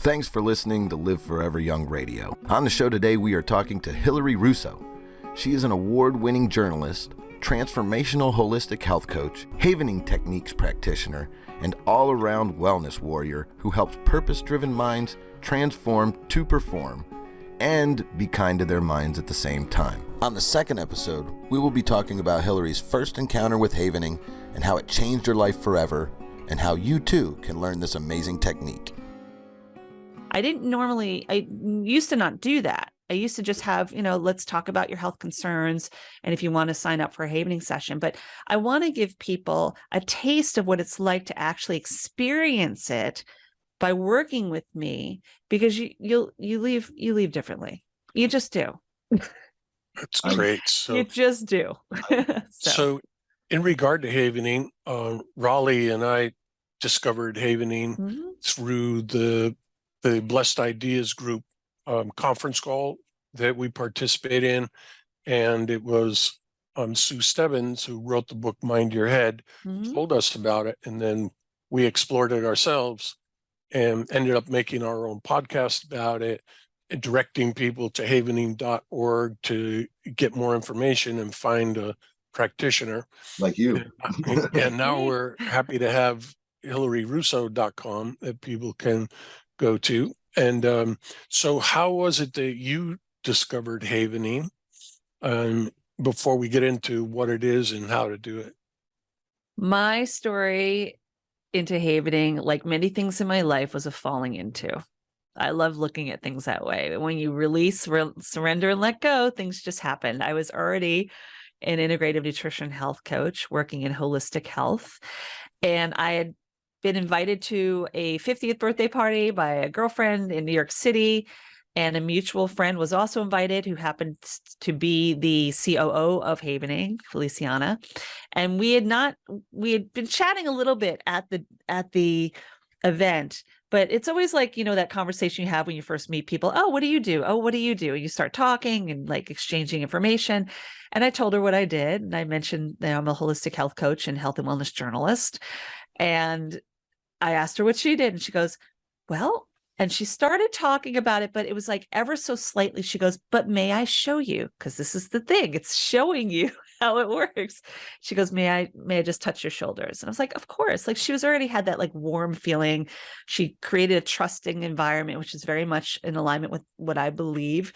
Thanks for listening to Live Forever Young Radio. On the show today, we are talking to Hilary Russo. She is an award-winning journalist, transformational holistic health coach, Havening Techniques Practitioner, and all-around wellness warrior who helps purpose-driven minds transform to perform and be kind to their minds at the same time. On the second episode, we will be talking about Hilary's first encounter with Havening and how it changed her life forever, and how you too can learn this amazing technique. I used to not do that. I used to just have, let's talk about your health concerns and if you want to sign up for a Havening session. But I want to give people a taste of what it's like to actually experience it by working with me, because you leave differently. You just do. That's great. You just do. So in regard to Havening, Raleigh and I discovered Havening through the Blessed Ideas group conference call that we participate in. And it was Sue Stebbins, who wrote the book Mind Your Head, told us about it. And then we explored it ourselves and ended up making our own podcast about it, and directing people to havening.org to get more information and find a practitioner. Like you. And now we're happy to have hilaryrusso.com that people can go to. And so how was it that you discovered Havening, before we get into what it is and how to do it? My story into Havening, like many things in my life, was a falling into. I love looking at things that way. When you release, surrender, and let go, things just happen. I was already an integrative nutrition health coach working in holistic health, and I had been invited to a 50th birthday party by a girlfriend in New York City, and a mutual friend was also invited, who happened to be the COO of Havening, Feliciana. And we had been chatting a little bit at the event, but it's always like, that conversation you have when you first meet people. Oh, what do you do? Oh, what do you do? And you start talking and like exchanging information. And I told her what I did. And I mentioned that I'm a holistic health coach and health and wellness journalist. And I asked her what she did, and she goes, well, and she started talking about it, but it was like ever so slightly. She goes, but may I show you? Because this is the thing. It's showing you how it works. She goes, may I just touch your shoulders? And I was like, of course. Like, she was already had that like warm feeling. She created a trusting environment, which is very much in alignment with what I believe,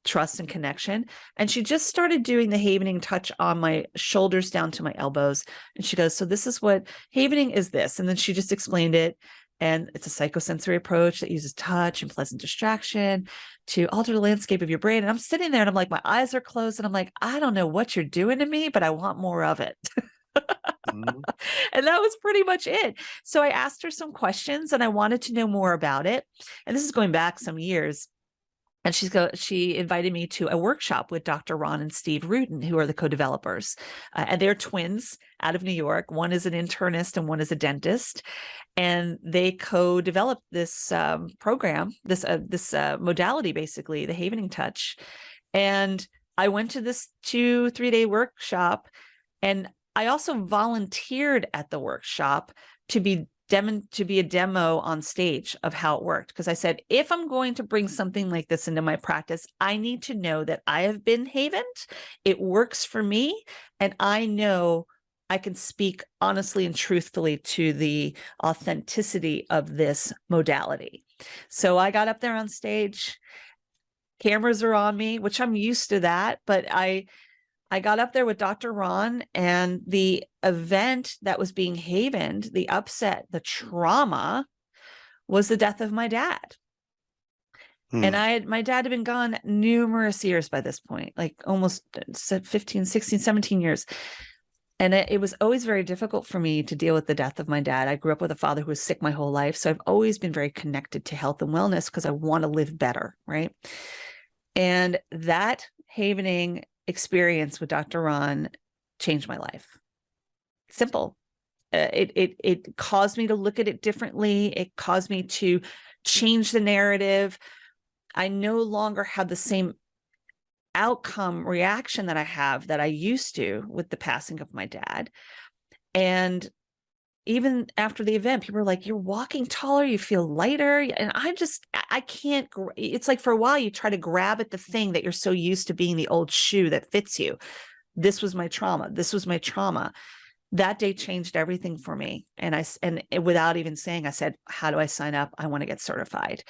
trust and connection. And she just started doing the Havening touch on my shoulders down to my elbows. And she goes, so this is what Havening is this. And then she just explained it. And it's a psychosensory approach that uses touch and pleasant distraction to alter the landscape of your brain. And I'm sitting there and I'm like, my eyes are closed and I'm like, I don't know what you're doing to me, but I want more of it. And that was pretty much it. So I asked her some questions and I wanted to know more about it. And this is going back some years. And she invited me to a workshop with Dr. Ron and Steve Rudin, who are the co-developers. And they're twins out of New York. One is an internist and one is a dentist. And they co-developed this program, this modality, basically, the Havening Touch. And I went to this 2-3 day workshop. And I also volunteered at the workshop to be a demo on stage of how it worked. Because I said, if I'm going to bring something like this into my practice, I need to know that I have been havened, it works for me, and I know I can speak honestly and truthfully to the authenticity of this modality. So I got up there on stage, cameras are on me, which I'm used to that, but I got up there with Dr. Ron, and the event that was being havened, the upset, the trauma, was the death of my dad. And my dad had been gone numerous years by this point, like almost 15, 16, 17 years. And it was always very difficult for me to deal with the death of my dad. I grew up with a father who was sick my whole life. So I've always been very connected to health and wellness because I want to live better, right? And that Havening experience with Dr. Ron changed my life. Simple. It caused me to look at it differently. It caused me to change the narrative. I no longer have the same outcome reaction that I used to with the passing of my dad. And even after the event, people are like, you're walking taller, you feel lighter. And I can't, it's like for a while you try to grab at the thing that you're so used to being the old shoe that fits you. This was my trauma. This was my trauma. That day changed everything for me. And without even saying, I said, how do I sign up? I want to get certified.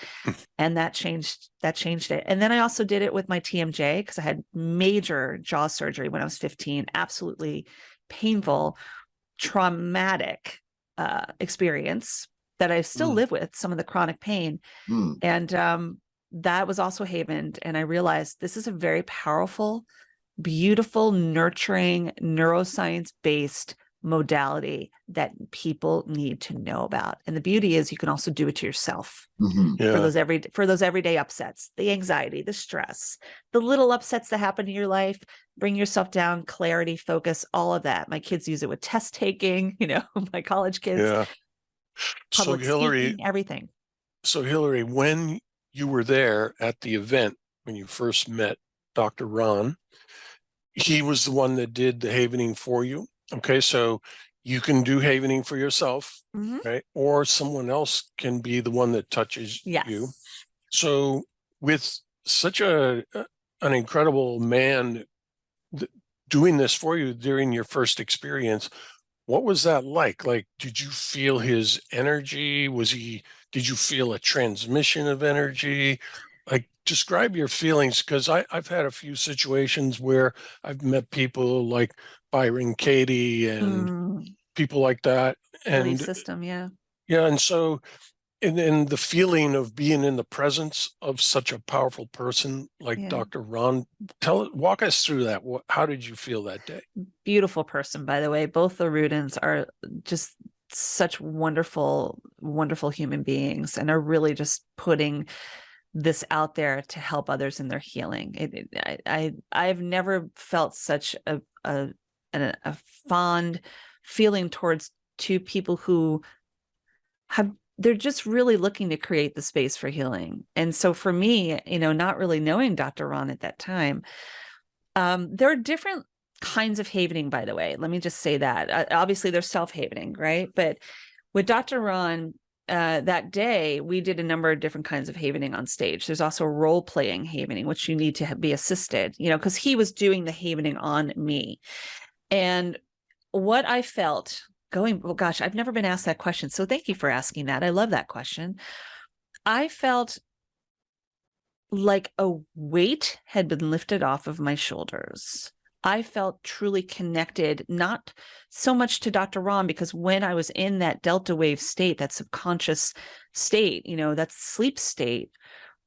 And that changed it. And then I also did it with my TMJ because I had major jaw surgery when I was 15, absolutely painful, traumatic experience that I still live with, some of the chronic pain. And that was also Havened. And I realized this is a very powerful, beautiful, nurturing, neuroscience-based modality that people need to know about. And the beauty is you can also do it to yourself for those everyday upsets, the anxiety, the stress, the little upsets that happen in your life. Bring yourself down, clarity, focus, all of that. My kids use it with test taking, my college kids, public speaking, everything. So Hilary, when you were there at the event, when you first met Dr. Ron, he was the one that did the havening for you. Okay, so you can do havening for yourself, right? Or someone else can be the one that touches you. So with such an incredible man doing this for you during your first experience, what was that like? Like, did you feel his energy? Did you feel a transmission of energy? Like, describe your feelings, because I've had a few situations where I've met people like Byron Katie and people like that. And belief system, yeah. And so, and then the feeling of being in the presence of such a powerful person like Dr. Ron, walk us through that. How did you feel that day? Beautiful person, by the way. Both the Rudins are just such wonderful, wonderful human beings and are really just putting this out there to help others in their healing. I've never felt such a fond feeling towards two people who they're just really looking to create the space for healing. And so for me, not really knowing Dr. Ron at that time, there are different kinds of havening, by the way. Let me just say that. Obviously, there's self-havening, right? But with Dr. Ron, that day, we did a number of different kinds of havening on stage. There's also role-playing havening, which you need to be assisted, because he was doing the havening on me. And what I felt gosh, I've never been asked that question. So thank you for asking that. I love that question. I felt like a weight had been lifted off of my shoulders. I felt truly connected, not so much to Dr. Ron, because when I was in that delta wave state, that subconscious state, that sleep state,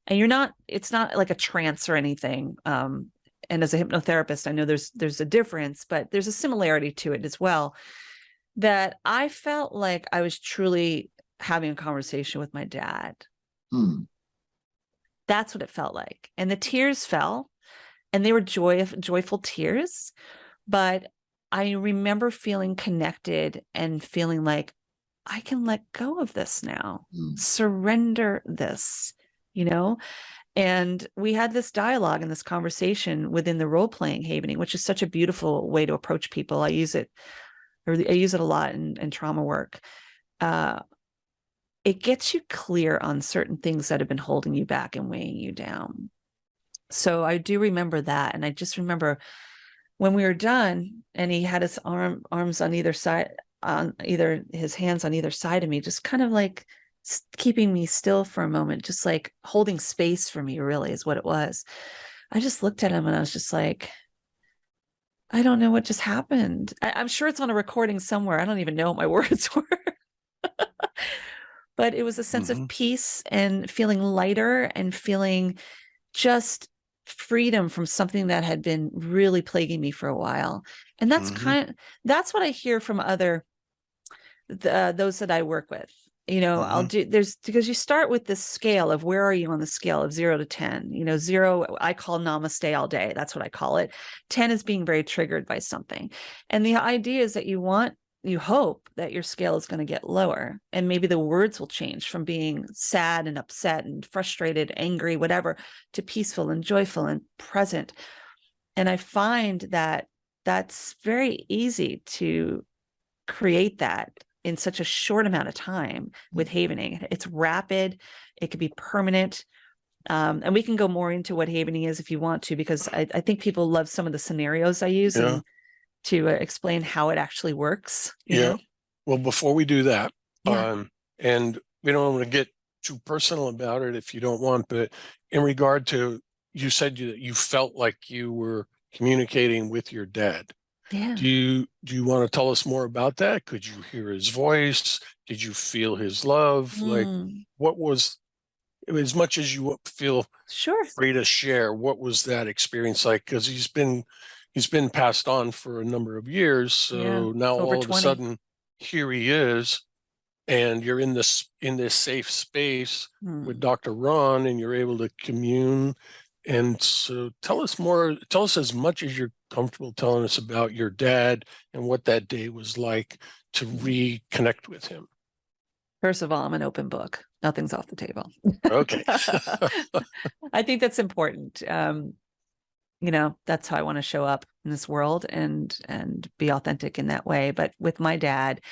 and it's not like a trance or anything. And as a hypnotherapist, I know there's a difference, but there's a similarity to it as well, that I felt like I was truly having a conversation with my dad. That's what it felt like. And the tears fell, and they were joyful tears. But I remember feeling connected and feeling like I can let go of this now, surrender this, And we had this dialogue and this conversation within the role-playing havening, which is such a beautiful way to approach people. I use it a lot in trauma work. It gets you clear on certain things that have been holding you back and weighing you down. So I do remember that. And I just remember when we were done and he had his arms on either side, his hands on either side of me, just kind of like keeping me still for a moment, just like holding space for me, really is what it was. I just looked at him and I was just like, I don't know what just happened. I'm sure it's on a recording somewhere. I don't even know what my words were. But it was a sense of peace and feeling lighter and feeling just freedom from something that had been really plaguing me for a while. And that's that's what I hear from those that I work with. Because you start with this scale of where are you on the scale of 0 to 10, 0, I call namaste all day. That's what I call it. 10 is being very triggered by something. And the idea is that you hope that your scale is going to get lower, and maybe the words will change from being sad and upset and frustrated, angry, whatever, to peaceful and joyful and present. And I find that that's very easy to create that in such a short amount of time with havening. It's rapid. It could be permanent. And we can go more into what havening is if you want to, because I think people love some of the scenarios I use and to explain how it actually works. You know? Well, before we do that, Yeah. and we don't want to get too personal about it if you don't want, but in regard to, you said that you felt like you were communicating with your dad. Yeah. Do you want to tell us more about that? Could you hear his voice? Did you feel his love? Like, what was, as much as you feel free to share, what was that experience like? Because he's been passed on for a number of years. So now over all of 20. a sudden here he is, and you're in this safe space with Dr. Ron, and you're able to commune. And so tell us as much as you're comfortable telling us about your dad and what that day was like to reconnect with him. First of all, I'm an open book. Nothing's off the table. Okay. I think that's important. You know, that's how I want to show up in this world and be authentic in that way. But with my dad,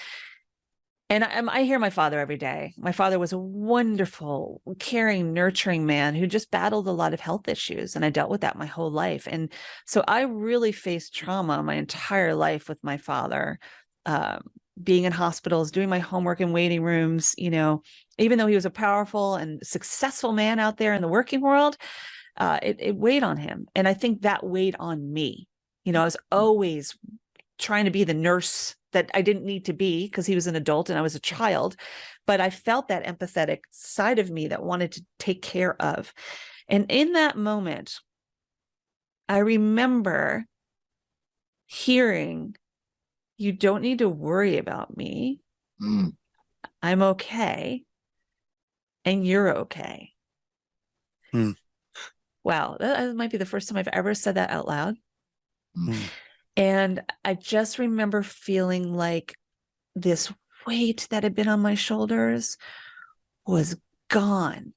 and I hear my father every day. My father was a wonderful, caring, nurturing man who just battled a lot of health issues. And I dealt with that my whole life. And so I really faced trauma my entire life with my father, being in hospitals, doing my homework in waiting rooms, you know, even though he was a powerful and successful man out there in the working world, it weighed on him. And I think that weighed on me. You know, I was always trying to be the nurse that I didn't need to be because he was an adult and I was a child, but I felt that empathetic side of me that wanted to take care of. And in that moment, I remember hearing, "You don't need to worry about me. I'm okay. And you're okay." Wow. That might be the first time I've ever said that out loud. And I just remember feeling like this weight that had been on my shoulders was gone.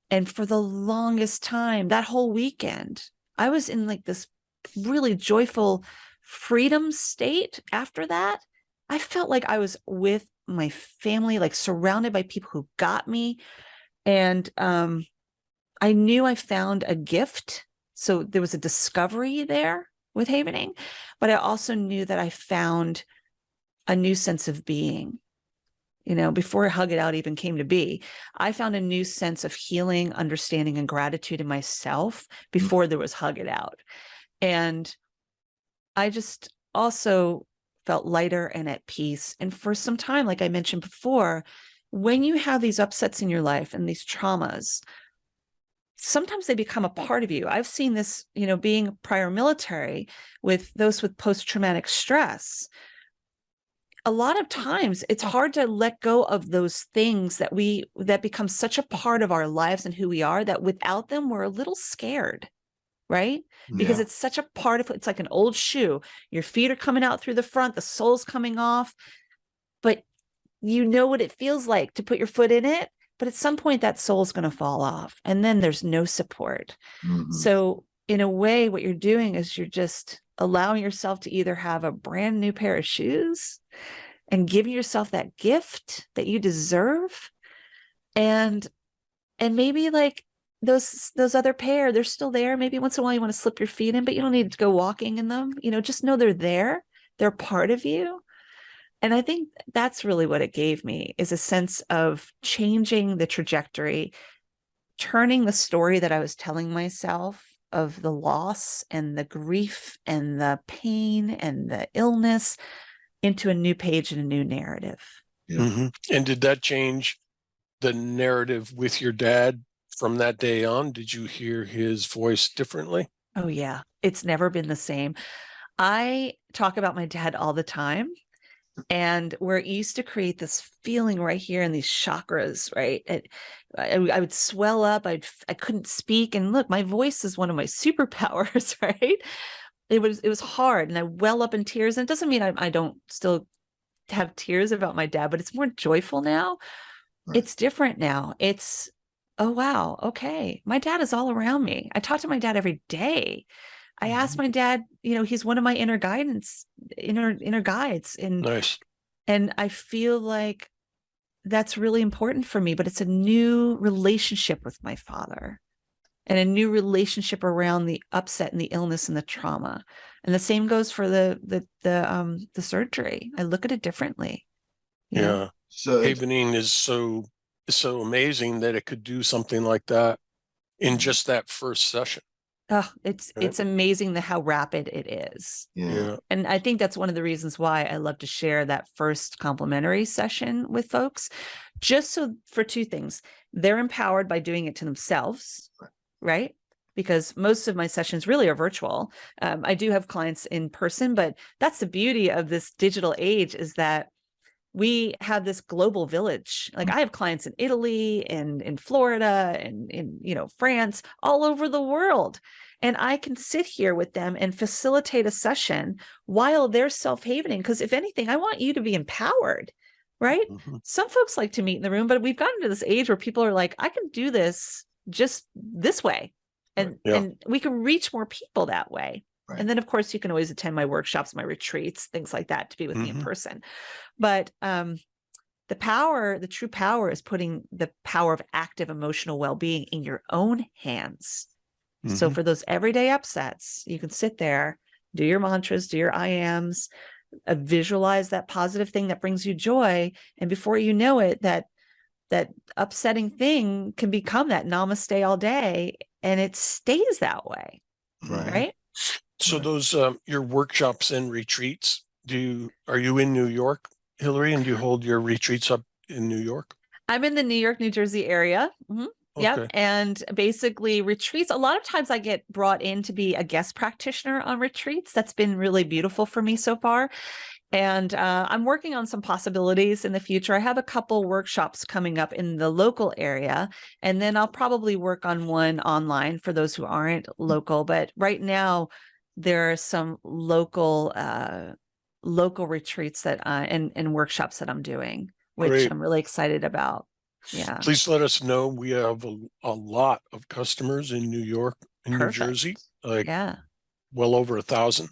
And for the longest time, that whole weekend, I was in like this really joyful freedom state after that. I felt like I was with my family, like surrounded by people who got me. And I knew I found a gift. So there was a discovery there with havening, but I also knew that I found a new sense of being. You know, before Hug It Out even came to be, I found a new sense of healing, understanding, and gratitude in myself before there was Hug It Out. And I just also felt lighter and at peace. And for some time, like I mentioned before, when you have these upsets in your life and these traumas, sometimes they become a part of you. I've seen this, you know, being prior military with those with post-traumatic stress. A lot of times it's hard to let go of those things that become such a part of our lives and who we are, that without them, we're a little scared, right? Because it's such a part of, it's like an old shoe. Your feet are coming out through the front, the sole's coming off, but you know what it feels like to put your foot in it. But at some point that sole's going to fall off and then there's no support. So in a way, what you're doing is you're just allowing yourself to either have a brand new pair of shoes and giving yourself that gift that you deserve. And maybe like those other pair, they're still there. Maybe once in a while you want to slip your feet in, but you don't need to go walking in them. You know, just know they're there. They're part of you. And I think that's really what it gave me, is a sense of changing the trajectory, turning the story that I was telling myself of the loss and the grief and the pain and the illness into a new page and a new narrative. And did that change the narrative with your dad from that day on? Did you hear his voice differently? Oh, yeah. It's never been the same. I talk about my dad all the time. And where it used to create this feeling right here in these chakras, right? I would swell up. I couldn't speak. And look, my voice is one of my superpowers, right? It was hard. And I well up in tears. And it doesn't mean I don't still have tears about my dad, but it's more joyful now. It's different now. It's, oh, wow. Okay. My dad is all around me. I talk to my dad every day. I asked my dad, you know, he's one of my inner guides. And Nice. And I feel like that's really important for me, but it's a new relationship with my father and a new relationship around the upset and the illness and the trauma. And the same goes for the surgery. I look at it differently. You know? Yeah. So Havening is so amazing that it could do something like that in just that first session. Oh, it's amazing how rapid it is. Yeah. And I think that's one of the reasons why I love to share that first complimentary session with folks, just so for two things. They're empowered by doing it to themselves, right? Because most of my sessions really are virtual. I do have clients in person, but that's the beauty of this digital age, is that we have this global village. Like I have clients in Italy and in Florida and in, France, all over the world. And I can sit here with them and facilitate a session while they're self-havening. Because if anything, I want you to be empowered, right? Mm-hmm. Some folks like to meet in the room, but we've gotten to this age where people are like, I can do this just this way. And we can reach more people that way. Right. And then, of course, you can always attend my workshops, my retreats, things like that, to be with me in person. But the true power is putting the power of active emotional well-being in your own hands. So for those everyday upsets, you can sit there, do your mantras, do your I ams, visualize that positive thing that brings you joy. And before you know it, that upsetting thing can become that namaste all day, and it stays that way. Right? So those your workshops and retreats, are you in New York, Hilary, and do you hold your retreats up in New York? I'm in the New York, New Jersey area. Mm-hmm. Okay. Yeah. And basically retreats, a lot of times I get brought in to be a guest practitioner on retreats. That's been really beautiful for me so far. And I'm working on some possibilities in the future. I have a couple workshops coming up in the local area, and then I'll probably work on one online for those who aren't local. But right now, there are some local retreats that and workshops that I'm doing, which Great. I'm really excited about. Yeah. Please let us know. We have a lot of customers in New York and New Jersey, well over 1,000.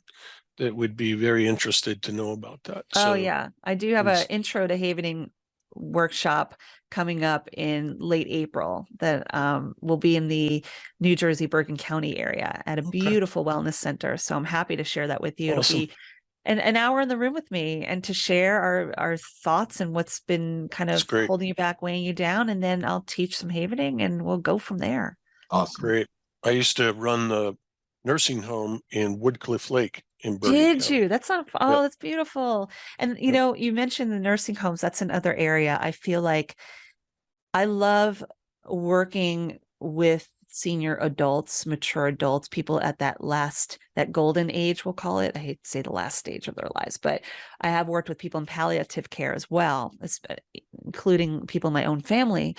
That would be very interested to know about that. Oh, yeah. I do have an intro to Havening workshop coming up in late April that will be in the New Jersey, Bergen County area at a beautiful wellness center. So I'm happy to share that with you. Awesome. It'll be an hour in the room with me and to share our thoughts and what's been kind of holding you back, weighing you down. And then I'll teach some Havening and we'll go from there. Awesome. Great. I used to run the nursing home in Woodcliff Lake. Did you? That's not, that's beautiful. And, you mentioned the nursing homes. That's another area. I feel like I love working with senior adults, mature adults, people at that golden age, we'll call it. I hate to say the last stage of their lives, but I have worked with people in palliative care as well, including people in my own family.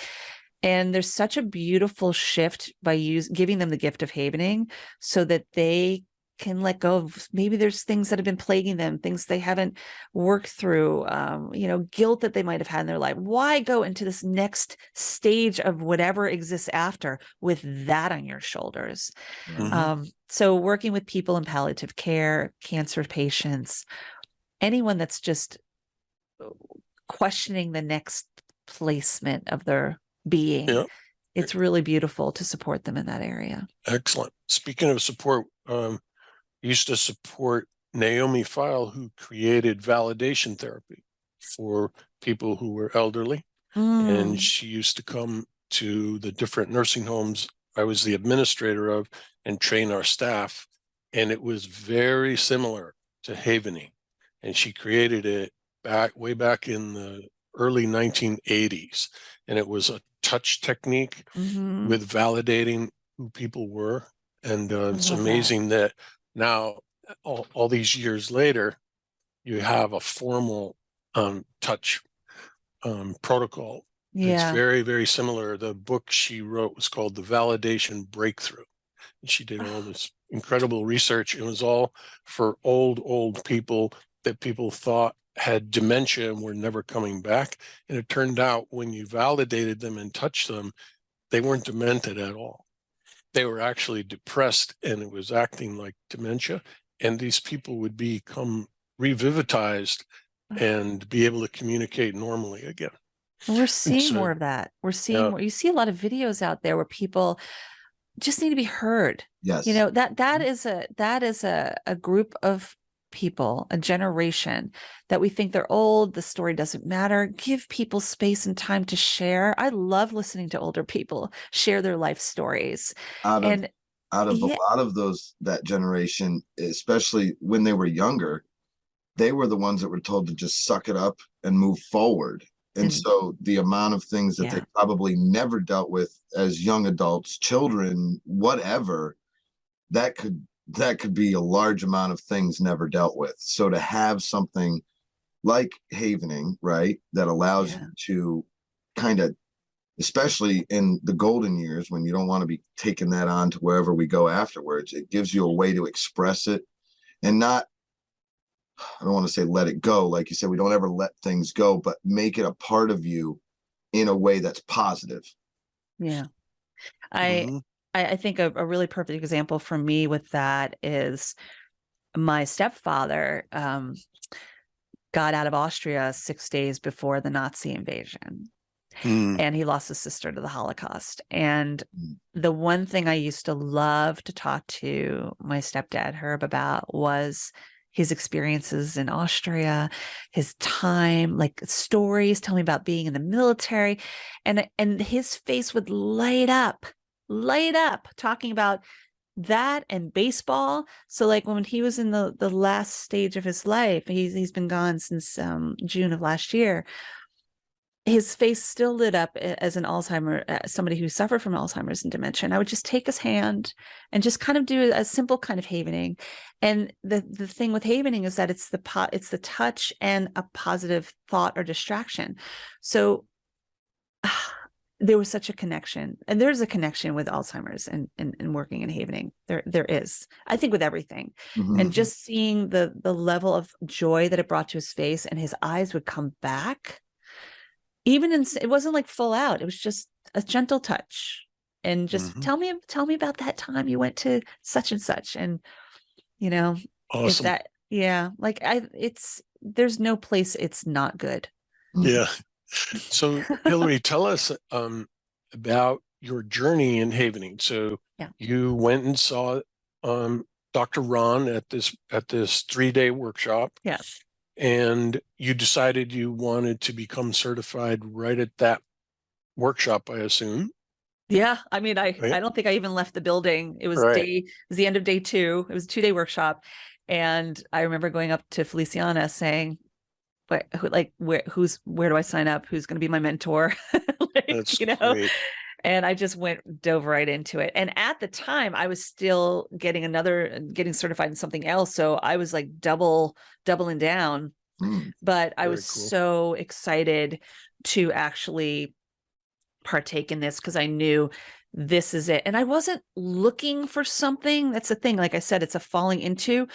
And there's such a beautiful shift by giving them the gift of Havening so that they can let go of, maybe there's things that have been plaguing them, things they haven't worked through, guilt that they might have had in their life. Why go into this next stage of whatever exists after with that on your shoulders? So working with people in palliative care, cancer patients, anyone that's just questioning the next placement of their being, it's really beautiful to support them in that area. Excellent. Speaking of support, used to support Naomi Feil, who created validation therapy for people who were elderly. And she used to come to the different nursing homes I was the administrator of and train our staff. And it was very similar to Havening. And she created it way back in the early 1980s. And it was a touch technique with validating who people were. And it's amazing that now, all these years later, you have a formal touch protocol. Yeah. It's very, very similar. The book she wrote was called The Validation Breakthrough. And she did all this incredible research. It was all for old people that people thought had dementia and were never coming back. And it turned out when you validated them and touched them, they weren't demented at all. They were actually depressed and it was acting like dementia. And these people would become revivitized and be able to communicate normally again. And we're seeing So, more of that. We're seeing yeah. more. You see a lot of videos out there where people just need to be heard. Yes. You know, that is a group of people, a generation that we think they're old, the story doesn't matter. Give people space and time to share. I love listening to older people share their life stories. Out of a yeah, lot of that generation, especially when they were younger, they were the ones that were told to just suck it up and move forward. And so the amount of things that they probably never dealt with as young adults, children, whatever, that could be a large amount of things never dealt with. So to have something like Havening, right, that allows you to kind of, especially in the golden years when you don't want to be taking that on to wherever we go afterwards, it gives you a way to express it and not, I don't want to say let it go. Like you said, we don't ever let things go, but make it a part of you in a way that's positive. Yeah. I think a really perfect example for me with that is my stepfather got out of Austria 6 days before the Nazi invasion. And he lost his sister to the Holocaust. And the one thing I used to love to talk to my stepdad, Herb, about was his experiences in Austria, his time, like stories, tell me about being in the military. And his face would light up talking about that and baseball. So like when he was in the last stage of his life, he's been gone since June of last year, his face still lit up as somebody who suffered from Alzheimer's and dementia. And I would just take his hand and just kind of do a simple kind of havening. And the thing with havening is that it's the touch and a positive thought or distraction. So there was such a connection, and there's a connection with Alzheimer's and working in havening. There is, I think, with everything. And just seeing the level of joy that it brought to his face, and his eyes would come back. Even it wasn't like full out. It was just a gentle touch, and just tell me about that time you went to such and such, and awesome. There's no place it's not good. Yeah. So Hilary, tell us about your journey in havening. So you went and saw Dr. Ron at this 3-day workshop. Yes. And you decided you wanted to become certified right at that workshop, I assume. Yeah. I mean, I don't think I even left the building. It was the end of day 2. It was a 2-day workshop. And I remember going up to Feliciana saying, where do I sign up? Who's going to be my mentor? That's great. And I just dove right into it. And at the time I was still getting certified in something else. So I was like doubling down, but I was so excited to actually partake in this because I knew this is it. And I wasn't looking for something. That's the thing. Like I said, it's a falling into.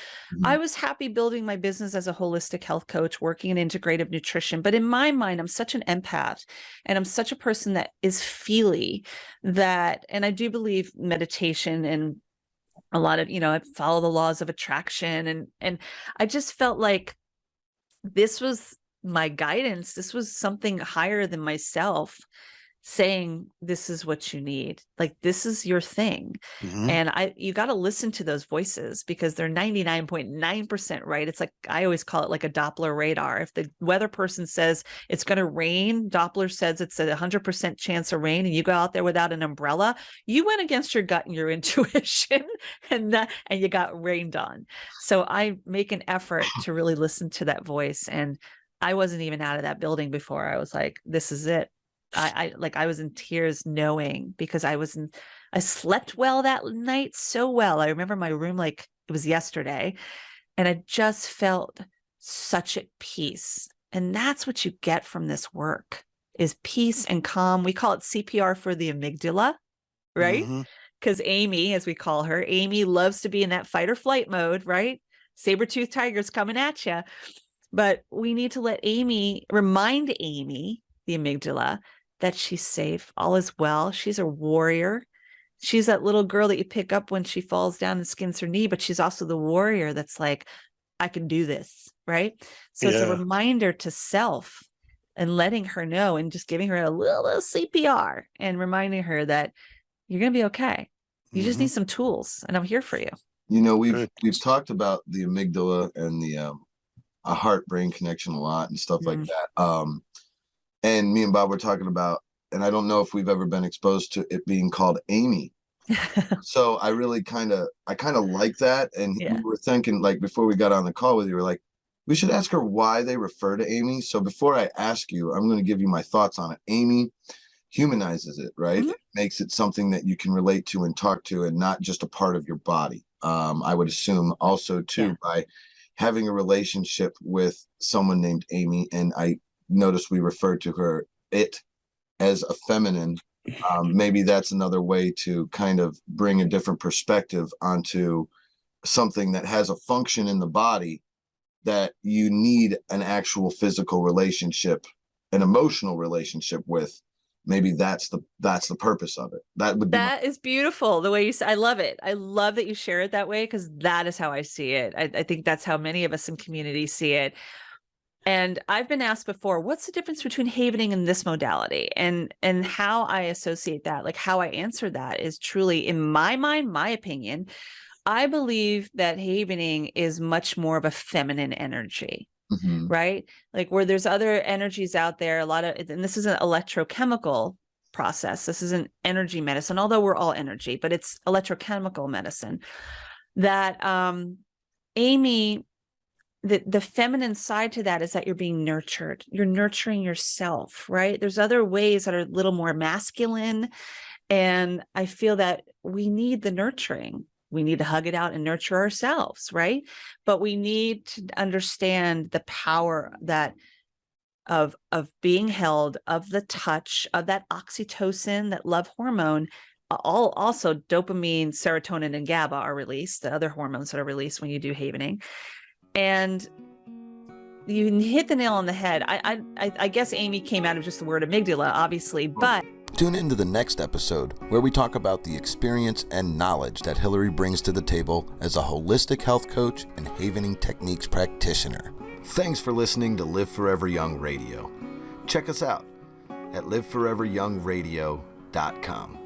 I was happy building my business as a holistic health coach, working in integrative nutrition. But in my mind, I'm such an empath, and I'm such a person that is feely and I do believe meditation and a lot of, I follow the laws of attraction. And I just felt like this was my guidance. This was something higher than myself saying, this is what you need. Like, this is your thing. And you got to listen to those voices because they're 99.9% right. It's like, I always call it like a Doppler radar. If the weather person says it's going to rain, Doppler says it's a 100% chance of rain, and you go out there without an umbrella, you went against your gut and your intuition and you got rained on. So I make an effort to really listen to that voice. And I wasn't even out of that building before I was like, this is it. I was in tears knowing, because I slept well that night, so well. I remember my room like it was yesterday, and I just felt such at peace. And that's what you get from this work, is peace and calm. We call it CPR for the amygdala, right? Because Amy, as we call her, Amy loves to be in that fight or flight mode, right? Saber-toothed tiger's coming at you. But we need to remind Amy, the amygdala, that she's safe, all is well. She's a warrior. She's that little girl that you pick up when she falls down and skins her knee, but she's also the warrior that's like, I can do this. right? So it's a Yeah. reminder to self and letting her know and just giving her a little CPR and reminding her that you're going to be okay. You just need some tools, and I'm here for you. You know, Good. we've talked about the amygdala and the a heart-brain connection a lot and stuff like that. And me and Bob were talking about, and I don't know if we've ever been exposed to it being called Amy. So I kind of like that. And Yeah. we were thinking, like, before we got on the call with you, we're like, we should ask her why they refer to Amy. So before I ask you, I'm going to give you my thoughts on it. Amy humanizes it, right? It makes it something that you can relate to and talk to, and not just a part of your body. I would assume also too, by having a relationship with someone named Amy, and I noticed we referred to her as a feminine. Maybe that's another way to kind of bring a different perspective onto something that has a function in the body that you need an actual physical relationship, an emotional relationship with. Maybe that's the purpose of it. That is beautiful. The way you say, I love it. I love that you share it that way, because that is how I see it. I think that's how many of us in community see it. And I've been asked before, what's the difference between Havening and this modality? And how I associate that, like how I answer that, is truly, in my mind, my opinion, I believe that Havening is much more of a feminine energy. Right? Like, where there's other energies out there, a lot of, and this is an electrochemical process. This isn't energy medicine, although we're all energy, but it's electrochemical medicine. That Amy, the feminine side to that is that you're being nurtured. You're nurturing yourself, right? There's other ways that are a little more masculine. And I feel that we need the nurturing. We need to hug it out and nurture ourselves, right? But we need to understand the power that of being held, of the touch, of that oxytocin, that love hormone. Also dopamine, serotonin, and GABA are released, the other hormones that are released when you do Havening. And you hit the nail on the head. I guess Amy came out of just the word amygdala, obviously, but tune into the next episode where we talk about the experience and knowledge that Hilary brings to the table as a holistic health coach and Havening Techniques Practitioner. Thanks for listening to Live Forever Young Radio. Check us out at liveforeveryoungradio.com.